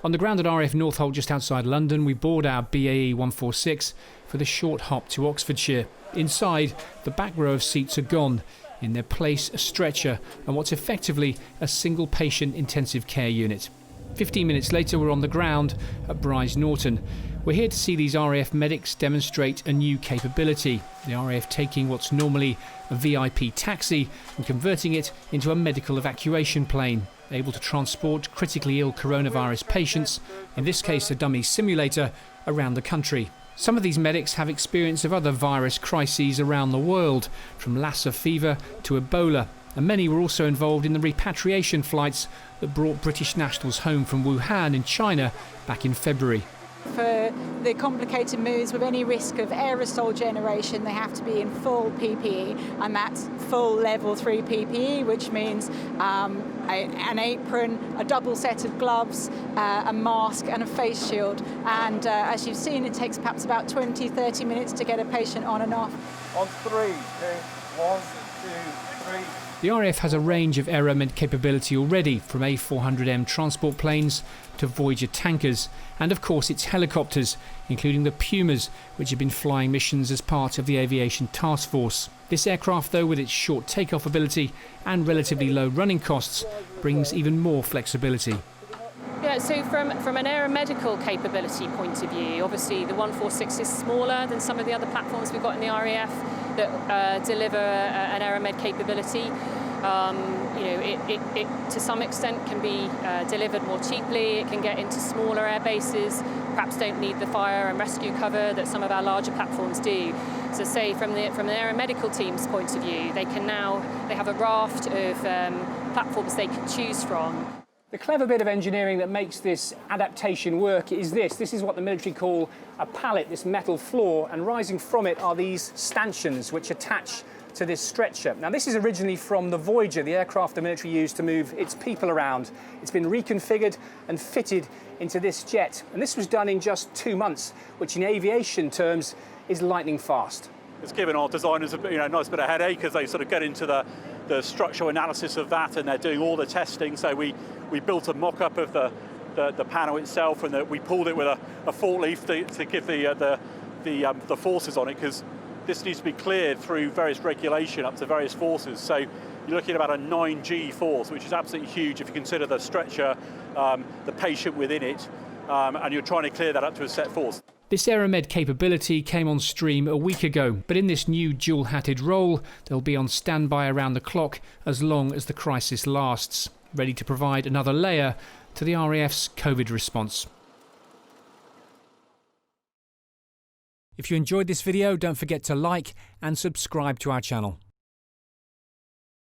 On the ground at RAF Northolt just outside London, we board our BAE 146 for the short hop to Oxfordshire. Inside, the back row of seats are gone. In their place, a stretcher and what's effectively a single patient intensive care unit. 15 minutes later, we're on the ground at Brize Norton. We're here to see these RAF medics demonstrate a new capability. The RAF taking what's normally a VIP taxi and converting it into a medical evacuation plane, able to transport critically ill coronavirus patients, in this case a dummy simulator, around the country. Some of these medics have experience of other virus crises around the world, from Lassa fever to Ebola, and many were also involved in the repatriation flights that brought British nationals home from Wuhan in China back in February. For the complicated moves with any risk of aerosol generation, they have to be in full PPE, and that's full level 3 PPE, which means an apron, a double set of gloves, a mask and a face shield. And as you've seen, it takes perhaps about 20-30 minutes to get a patient on and off. On 3, 2, 1, 2, 3. The RAF has a range of aeromed capability already, from A400M transport planes to Voyager tankers, and of course its helicopters, including the Pumas, which have been flying missions as part of the Aviation Task Force. This aircraft, though, with its short takeoff ability and relatively low running costs, brings even more flexibility. Yeah, so from an aeromedical capability point of view, obviously the 146 is smaller than some of the other platforms we've got in the RAF that deliver an aeromed capability. It to some extent can be delivered more cheaply. It can get into smaller air bases, perhaps don't need the fire and rescue cover that some of our larger platforms do. So say from an aeromedical team's point of view, they have a raft of platforms they can choose from. The clever bit of engineering that makes this adaptation work is this. This is what the military call a pallet, this metal floor, and rising from it are these stanchions which attach to this stretcher. Now, this is originally from the Voyager, the aircraft the military used to move its people around. It's been reconfigured and fitted into this jet, and this was done in just 2 months, which in aviation terms is lightning fast. It's given our designers a nice bit of headache as they sort of get into the structural analysis of that, and they're doing all the testing. So we built a mock-up of the panel itself, and we pulled it with a forklift to give the forces on it, because this needs to be cleared through various regulation up to various forces. So you're looking at about a 9G force, which is absolutely huge if you consider the stretcher, the patient within it, and you're trying to clear that up to a set force. This aeromed capability came on stream a week ago, but in this new dual-hatted role, they'll be on standby around the clock as long as the crisis lasts, ready to provide another layer to the RAF's COVID response. If you enjoyed this video, don't forget to like and subscribe to our channel.